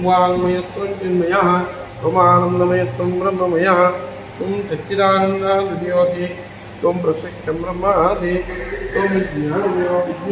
वाङ्मयस्त्वन्मयः त्वमानन्दमयस्त्वं ब्रह्ममयः त्वं सच्चिदानन्दविद्योऽसि त्वं प्रत्यक्षं ब्रह्मासि त्वं ज्ञानमयोऽसि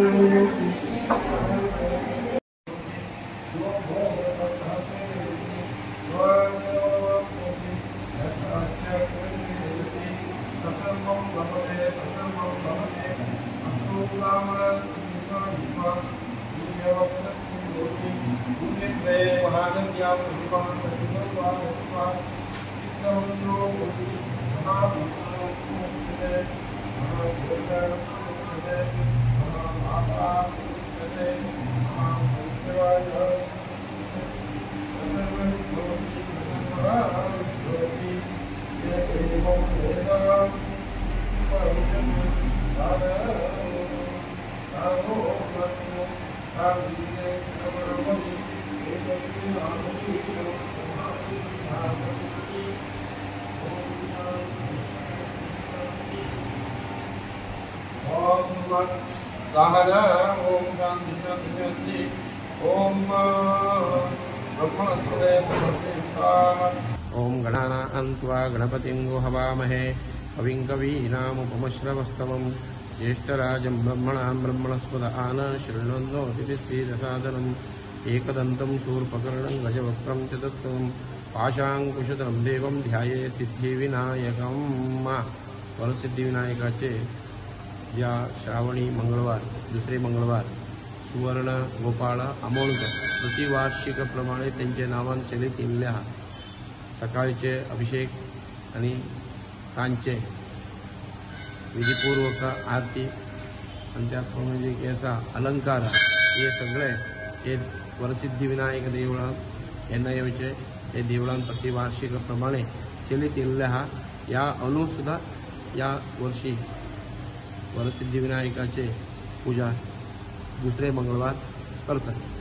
सहना ओम शांति शांति शांति ओम ब्रह्मणस्पते ओम गणानान्त्वा गणपतिं हवामहे कविं कवीनामुपमश्रवस्तमं ज्येष्ठराजं ब्रह्मणां ब्रह्मणस्पत आन शृण्वन्नोतिभिश्रीदसादनम् एकदन्तं शूर्पकर्णं गजवक्त्रं चतुर्थं पाशाङ्कुशधरं देवं ध्याये सिद्धिविनायकं। वरसिद्धिविनायकाचे या श्रावणी मंगळवार दुसरे मंगळवार सुवर्ण गोपाळ अमोलक प्रतिवार्षिकप्रमाणे त्यांचे नामांचलित इल्ल्या सकाळचे अभिषेक आणि सांजचे विधिपूर्वक आरती आणि त्याचप्रमाणे याचा अलंकार हे सगळे हे वरसिद्धिविनायक देवळां यांना येवचे हे देवळां प्रतिवार्षिकप्रमाणे चलित इल्ल्या या अनुसुद्धा या वर्षी वरसिद्धिविनायकाचे पूजा दुसरे मंगळवार करतात।